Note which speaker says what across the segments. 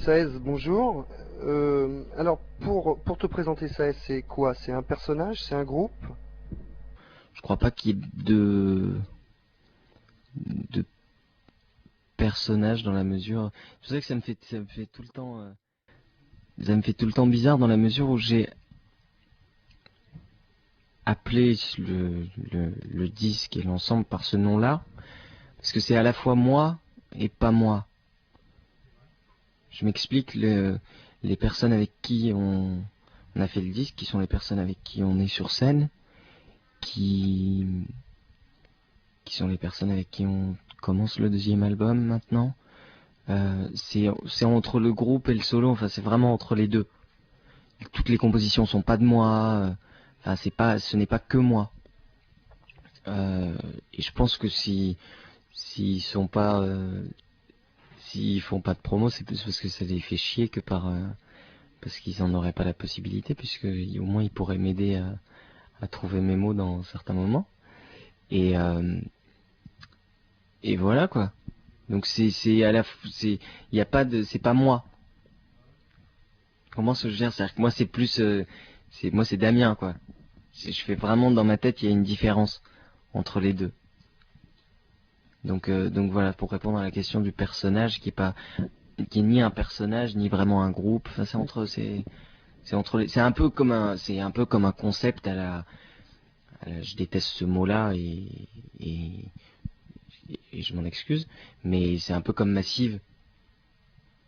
Speaker 1: Saez, bonjour. Alors, pour te présenter Saez, c'est quoi? C'est un personnage? C'est un groupe?
Speaker 2: Je crois pas qu'il y ait de personnages dans la mesure. Je sais que ça me fait tout le temps, ça me fait tout le temps bizarre dans la mesure où j'ai appelé le disque et l'ensemble par ce nom-là, parce que c'est à la fois moi et pas moi. Je m'explique, les personnes avec qui on a fait le disque, qui sont les personnes avec qui on est sur scène, qui, qui sont les personnes avec qui on commence le deuxième album maintenant. C'est entre le groupe et le solo, enfin c'est vraiment entre les deux. Toutes les compositions sont pas de moi, enfin ce n'est pas que moi. Et je pense que s'ils sont pas, s'ils font pas de promo, c'est plus parce que ça les fait chier que parce qu'ils en auraient pas la possibilité, puisque au moins ils pourraient m'aider à trouver mes mots dans certains moments. Et et voilà quoi. Donc c'est à la, c'est, y a pas de, c'est pas moi. Comment se gère? C'est-à-dire que moi c'est plus, moi c'est Damien quoi. Je fais vraiment dans ma tête, il y a une différence entre les deux. Donc voilà, pour répondre à la question du personnage qui est ni un personnage ni vraiment un groupe. Enfin, c'est entre c'est un peu comme c'est un peu comme un concept je déteste ce mot-là et, et je m'en excuse, mais c'est un peu comme Massive.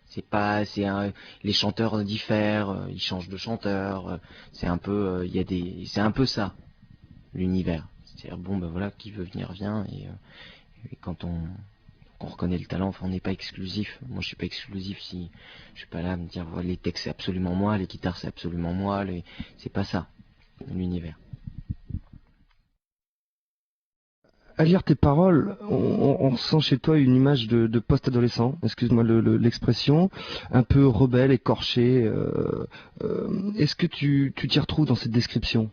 Speaker 2: C'est pas, c'est un, les chanteurs diffèrent, ils changent de chanteur. C'est un peu, il y a c'est un peu ça l'univers. C'est-à-dire bon ben voilà, qui veut venir vient et quand on reconnaît le talent, enfin on n'est pas exclusif. Moi je suis pas exclusif si je suis pas là à me dire voilà, les textes c'est absolument moi, les guitares c'est absolument moi, c'est pas ça l'univers.
Speaker 1: À lire tes paroles, on ressent chez toi une image de post-adolescent, excuse-moi l'expression, un peu rebelle, écorché. Est-ce que tu t'y retrouves dans cette description?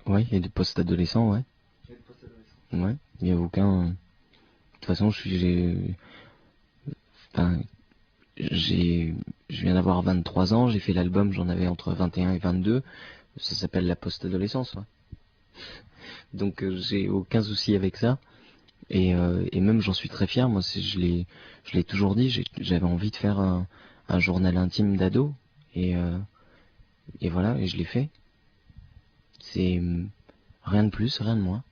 Speaker 2: Ouais, et de post-adolescent, ouais. Ouais, il y a aucun. De toute façon, enfin, j'ai, je viens d'avoir 23 ans, j'ai fait l'album, j'en avais entre 21 et 22. Ça s'appelle la post-adolescence, ouais. Donc j'ai aucun souci avec ça. Et même j'en suis très fier. Moi, je l'ai toujours dit. J'avais envie de faire un journal intime d'ado. Et, euh, et voilà, et je l'ai fait. C'est rien de plus, rien de moins.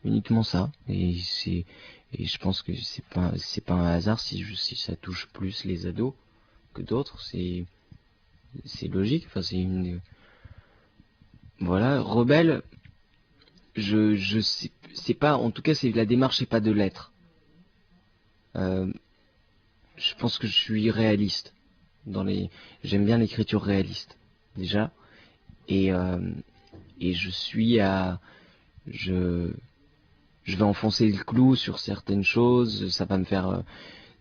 Speaker 2: Uniquement ça. Et je pense que c'est pas un hasard si ça touche plus les ados que d'autres. C'est logique. Enfin, c'est une, voilà, rebelle. Je sais, c'est pas, en tout cas, c'est la démarche, c'est pas de l'être. Euh, je pense que je suis réaliste dans les. J'aime bien l'écriture réaliste déjà, et euh, et je suis à. Je je vais enfoncer le clou sur certaines choses. Ça va me faire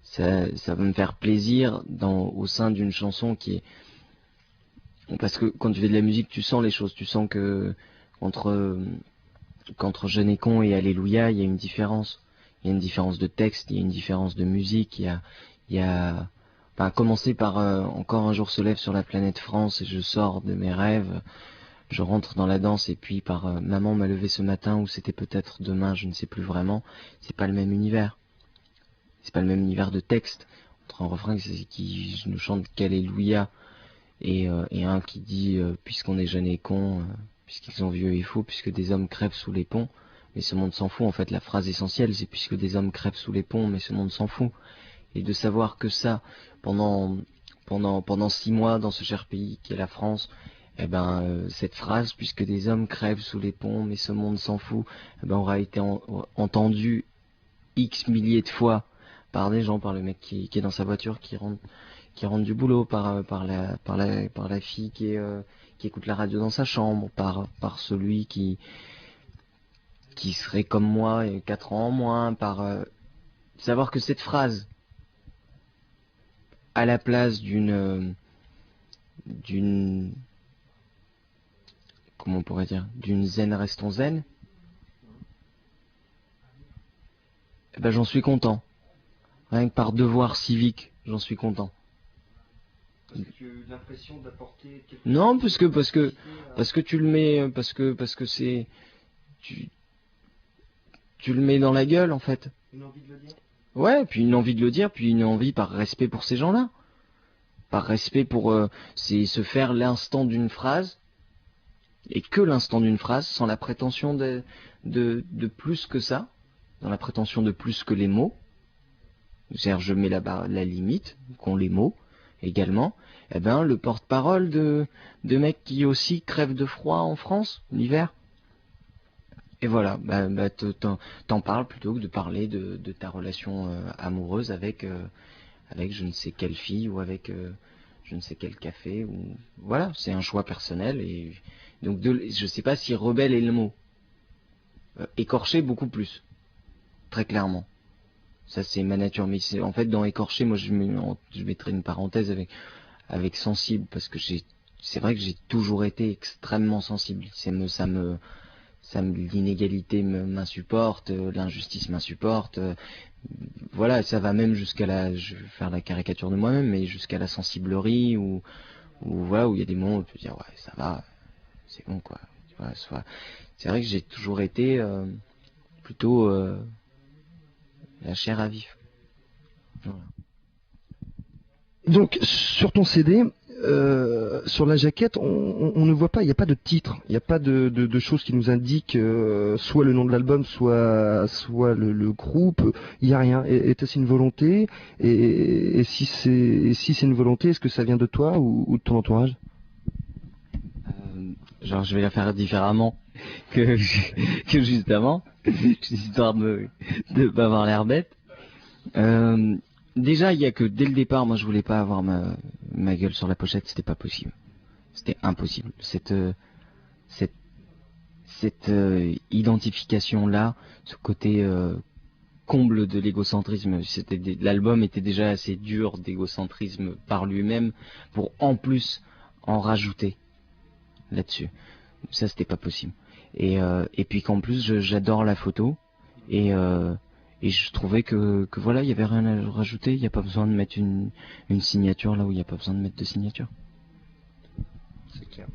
Speaker 2: ça va me faire plaisir au sein d'une chanson qui est parce que quand tu fais de la musique, tu sens les choses, tu sens que entre qu'entre Jeune et con et Alléluia, il y a une différence. Il y a une différence de texte, il y a une différence de musique, il y a, enfin, commencer par Encore un jour se lève sur la planète France et je sors de mes rêves, je rentre dans la danse et puis par Maman m'a levé ce matin ou c'était peut-être demain, je ne sais plus vraiment. C'est pas le même univers. C'est pas le même univers de texte. Entre un refrain qui ne chante qu'Alléluia et un qui dit puisqu'on est jeune et con, puisqu'ils sont vieux et fous, puisque des hommes crèvent sous les ponts, mais ce monde s'en fout. En fait, la phrase essentielle, c'est puisque des hommes crèvent sous les ponts, mais ce monde s'en fout. Et de savoir que ça, pendant pendant 6 mois dans ce cher pays qu'est la France, eh ben cette phrase, puisque des hommes crèvent sous les ponts, mais ce monde s'en fout, eh ben aura été entendue X milliers de fois par des gens, par le mec qui est dans sa voiture, qui rentre du boulot, par la fille qui écoute la radio dans sa chambre, par celui qui serait comme moi et 4 ans en moins, par savoir que cette phrase, à la place d'une, comment on pourrait dire, d'une zen restons zen, eh bah, j'en suis content. Rien que par devoir civique, j'en suis content.
Speaker 1: Parce que tu as eu l'impression d'apporter quelque
Speaker 2: Non,
Speaker 1: chose
Speaker 2: parce que tu le mets, parce que c'est, tu, tu le mets dans la gueule en fait.
Speaker 1: une envie de le dire.
Speaker 2: Ouais, puis une envie de le dire, puis une envie par respect pour ces gens-là. Par respect pour, c'est se faire l'instant d'une phrase, et que l'instant d'une phrase, sans la prétention de plus que ça, dans la prétention de plus que les mots. C'est-à-dire, je mets la limite, qu'ont les mots, également. Eh ben, le porte-parole de mecs qui aussi crèvent de froid en France, l'hiver. Et voilà, t'en parles plutôt que de parler de ta relation amoureuse avec je ne sais quelle fille ou avec je ne sais quel café ou voilà, c'est un choix personnel et donc je sais pas si rebelle est le mot. Écorché beaucoup plus, très clairement. Ça c'est ma nature, mais en fait dans écorché, moi je mettrais une parenthèse avec sensible parce que c'est vrai que j'ai toujours été extrêmement sensible. L'inégalité m'insupporte, l'injustice m'insupporte. Voilà, ça va même je vais faire la caricature de moi-même, mais jusqu'à la sensiblerie où voilà, où il y a des moments où tu peux dire ouais, ça va, c'est bon quoi. Tu vois, c'est vrai que j'ai toujours été plutôt la chair à vif. Voilà.
Speaker 1: Donc sur ton CD, sur la jaquette, on ne voit pas, il n'y a pas de titre, il n'y a pas de choses qui nous indiquent soit le nom de l'album, soit le groupe, il n'y a rien. Est-ce une volonté et si c'est une volonté, est-ce que ça vient de toi ou de ton entourage?
Speaker 2: Genre je vais la faire différemment que juste avant, histoire de pas avoir l'air bête. Déjà, il y a que dès le départ, moi je voulais pas avoir ma gueule sur la pochette, c'était pas possible. C'était impossible. Cette identification-là, ce côté comble de l'égocentrisme, l'album était déjà assez dur d'égocentrisme par lui-même pour en plus en rajouter là-dessus. Ça, c'était pas possible. Et puis qu'en plus, j'adore la photo et je trouvais que voilà, il y avait rien à rajouter, il n'y a pas besoin de mettre une signature là où il n'y a pas besoin de mettre de signature.
Speaker 1: C'est clair.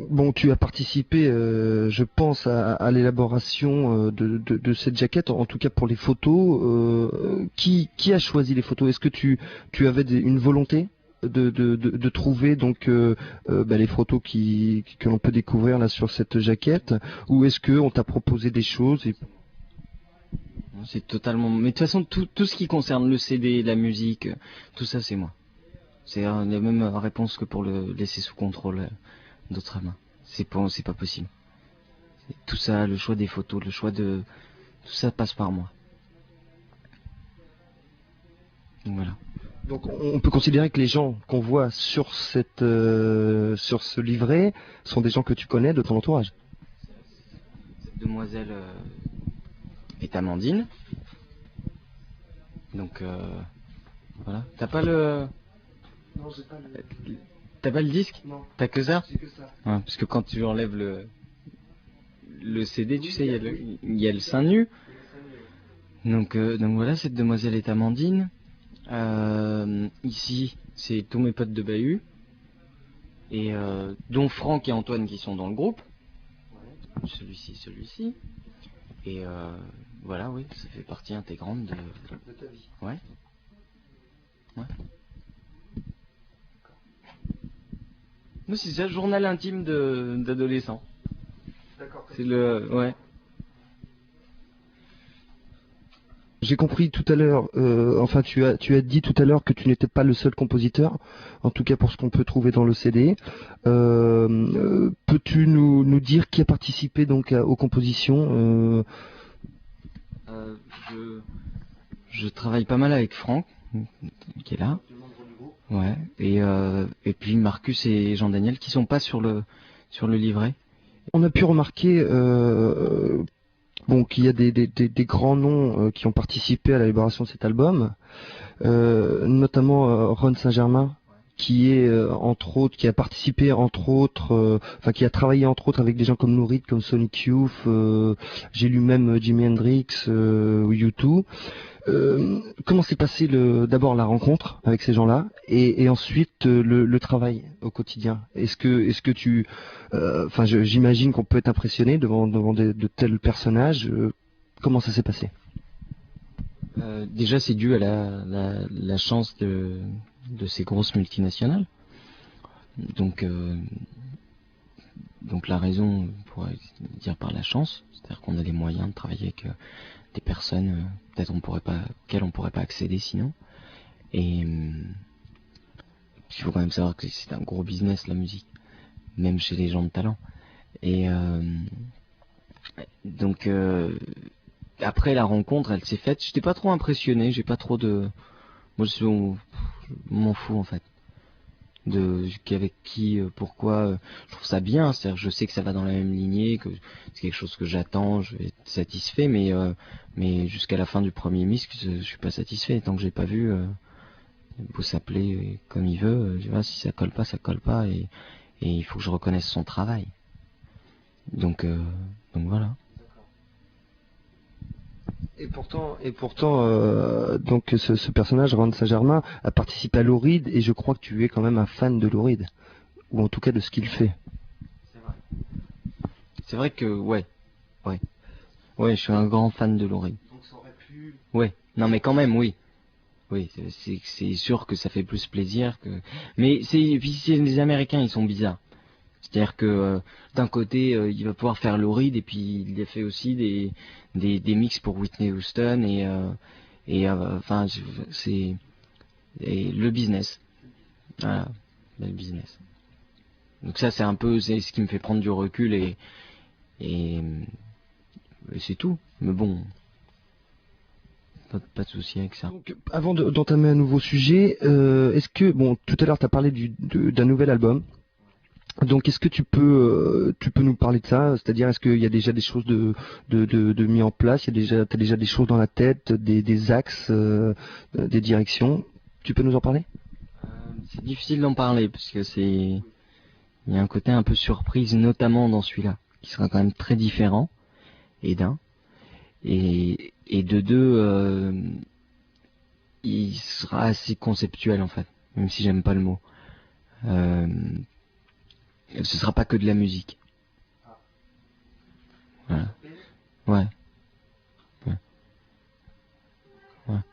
Speaker 1: Bon, tu as participé, je pense, à l'élaboration de cette jaquette, en tout cas pour les photos. Qui a choisi les photos? Est-ce que tu avais une volonté de trouver donc les photos que l'on peut découvrir là sur cette jaquette, ou est-ce que on t'a proposé des choses
Speaker 2: C'est totalement. Mais de toute façon, tout ce qui concerne le CD, la musique, tout ça, c'est moi. C'est la même réponse que pour le laisser sous contrôle d'autres mains. C'est pas possible. Tout ça, le choix des photos, tout ça passe par moi. Donc voilà.
Speaker 1: Donc on peut considérer que les gens qu'on voit sur sur ce livret sont des gens que tu connais de ton entourage.
Speaker 2: Cette demoiselle est Amandine. Donc voilà. T'as pas le.
Speaker 1: Non, j'ai pas le.
Speaker 2: T'as pas le disque?
Speaker 1: Non.
Speaker 2: T'as que ça?
Speaker 1: C'est que ça.
Speaker 2: Ouais, parce que quand tu enlèves le CD, tu sais, il y a le sein nu. Donc voilà, cette demoiselle est Amandine. Ici, c'est tous mes potes de Bahut. Et dont Franck et Antoine qui sont dans le groupe. Ouais. Celui-ci. Et voilà, oui, ça fait partie intégrante de
Speaker 1: ta vie.
Speaker 2: Ouais. Ouais. Moi, c'est ça, journal intime d'adolescent.
Speaker 1: D'accord.
Speaker 2: C'est ouais.
Speaker 1: J'ai compris tout à l'heure, enfin tu as dit tout à l'heure que tu n'étais pas le seul compositeur, en tout cas pour ce qu'on peut trouver dans le CD. Peux-tu nous dire qui a participé donc aux compositions
Speaker 2: Je travaille pas mal avec Franck, qui est là. Ouais. Et puis Marcus et Jean-Daniel qui sont pas sur le livret.
Speaker 1: On a pu remarquer qu'il y a des grands noms qui ont participé à l'élaboration de cet album, notamment Ron Saint-Germain, qui est entre autres, qui a participé entre autres, enfin qui a travaillé entre autres avec des gens comme Lou Reed, comme Sonic Youth, j'ai lu même Jimi Hendrix ou U2. Comment s'est passé d'abord la rencontre avec ces gens-là et ensuite le travail au quotidien? Est-ce que tu, enfin j'imagine qu'on peut être impressionné devant de tels personnages. Comment ça s'est passé?
Speaker 2: Déjà, c'est dû à la chance de ces grosses multinationales. Donc, donc la raison, on pourrait dire par la chance, c'est-à-dire qu'on a les moyens de travailler avec des personnes, peut-être auxquelles on pourrait pas accéder sinon. Et il faut quand même savoir que c'est un gros business la musique, même chez les gens de talent. Et donc après la rencontre, elle s'est faite. J'étais pas trop impressionné, j'ai pas trop de, moi je m'en fous en fait qu'avec qui, pourquoi. Je trouve ça bien, c'est-à-dire je sais que ça va dans la même lignée, que c'est quelque chose que j'attends, je vais être satisfait, mais jusqu'à la fin du premier mix, je suis pas satisfait tant que j'ai pas vu. Beau s'appeler comme il veut, tu vois, si ça colle pas, ça colle pas, et il faut que je reconnaisse son travail. Donc voilà.
Speaker 1: Et pourtant, donc ce personnage, Ron Saint-Germain, a participé à Lou Reed et je crois que tu es quand même un fan de Lou Reed, ou en tout cas de ce qu'il fait.
Speaker 2: C'est vrai que ouais, ouais, je suis un grand fan de Lou Reed.
Speaker 1: Donc ça aurait pu.
Speaker 2: Ouais, non mais quand même, oui. Oui, c'est sûr que ça fait plus plaisir que. Mais les Américains, ils sont bizarres. C'est-à-dire que d'un côté, il va pouvoir faire Lou Reed et puis il a fait aussi des mix pour Whitney Houston enfin c'est le business. Voilà, le business. Donc ça c'est ce qui me fait prendre du recul et, et c'est tout. Mais bon, pas de souci avec ça.
Speaker 1: Donc, avant d'entamer un nouveau sujet, est-ce que, bon, tout à l'heure tu as parlé d'un nouvel album. Donc, est-ce que tu peux nous parler de ça? C'est-à-dire, est-ce qu'il y a déjà des choses de mis en place? T'as déjà des choses dans la tête, des axes, des directions? Tu peux nous en parler?
Speaker 2: C'est difficile d'en parler parce que il y a un côté un peu surprise, notamment dans celui-là, qui sera quand même très différent, et et de deux, il sera assez conceptuel en fait, même si j'aime pas le mot. Euh, Ce sera pas que de la musique. Voilà. Ouais. Ouais. Ouais.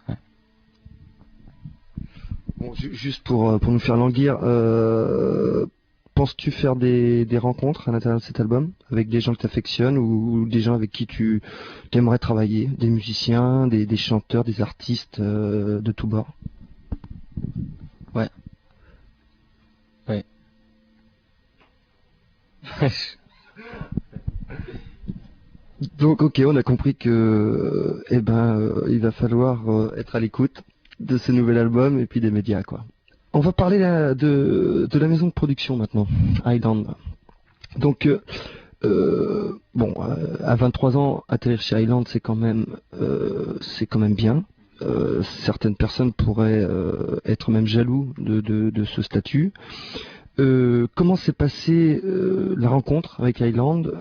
Speaker 2: Ouais.
Speaker 1: Bon, juste pour nous faire languir, penses-tu faire des rencontres à l'intérieur de cet album avec des gens que tu affectionnes ou des gens avec qui tu aimerais travailler, des musiciens, des chanteurs, des artistes de tous bords?
Speaker 2: Ouais. Ouais.
Speaker 1: Donc ok, on a compris que il va falloir être à l'écoute de ce nouvel album et puis des médias quoi. On va parler de la maison de production maintenant, Island. Donc bon, à 23 ans, atterrir chez Island, c'est quand même bien. Certaines personnes pourraient être même jaloux de ce statut. Comment s'est passée la rencontre avec Island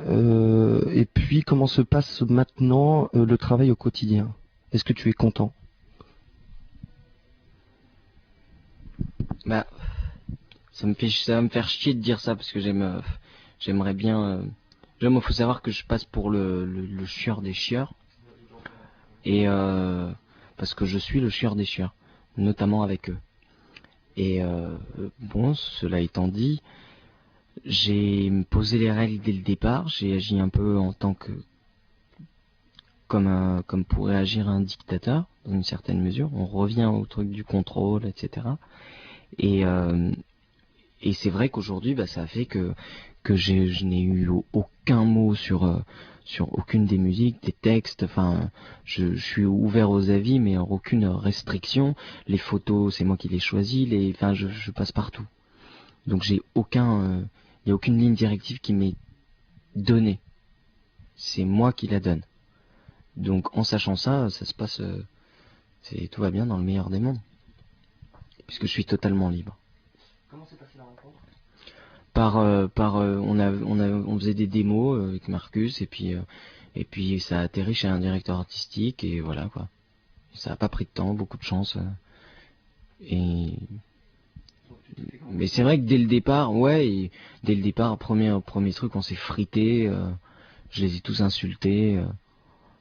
Speaker 1: et puis comment se passe maintenant le travail au quotidien? Est-ce que tu es content?
Speaker 2: Bah, ça va me faire chier de dire ça parce que j'aimerais bien. Déjà, moi, faut savoir que je passe pour le chieur des chieurs et parce que je suis le chieur des chieurs, notamment avec eux. Et bon, cela étant dit, j'ai posé les règles dès le départ. J'ai agi un peu en tant que comme pourrait agir un dictateur dans une certaine mesure. On revient au truc du contrôle, etc. Et et c'est vrai qu'aujourd'hui, bah, ça a fait que je n'ai eu aucun mot sur aucune des musiques, des textes. Enfin, je suis ouvert aux avis, mais aucune restriction. Les photos, c'est moi qui les choisis. Enfin, je passe partout. Donc il y a aucune ligne directive qui m'est donnée. C'est moi qui la donne. Donc, en sachant ça, ça se passe, tout va bien dans le meilleur des mondes. puisque je suis totalement libre.
Speaker 1: Comment s'est passée la rencontre?
Speaker 2: On faisait des démos avec Marcus et puis ça a atterri chez un directeur artistique et voilà quoi. Ça n'a pas pris de temps, beaucoup de chance. Et mais c'est vrai que dès le départ, premier truc, on s'est frité. Je les ai tous insultés.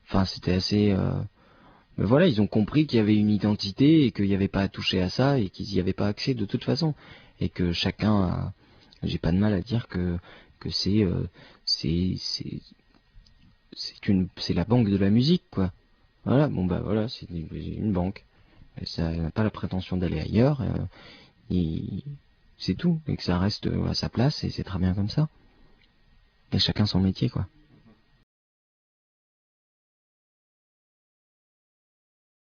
Speaker 2: Enfin, c'était assez. Mais voilà, ils ont compris qu'il y avait une identité et qu'il n'y avait pas à toucher à ça et qu'ils n'y avaient pas accès de toute façon. Et que chacun a. J'ai pas de mal à dire que c'est la banque de la musique quoi. Voilà, bon bah voilà, c'est une banque. Et ça n'a pas la prétention d'aller ailleurs. C'est tout, et que ça reste à sa place et c'est très bien comme ça. Et chacun son métier quoi.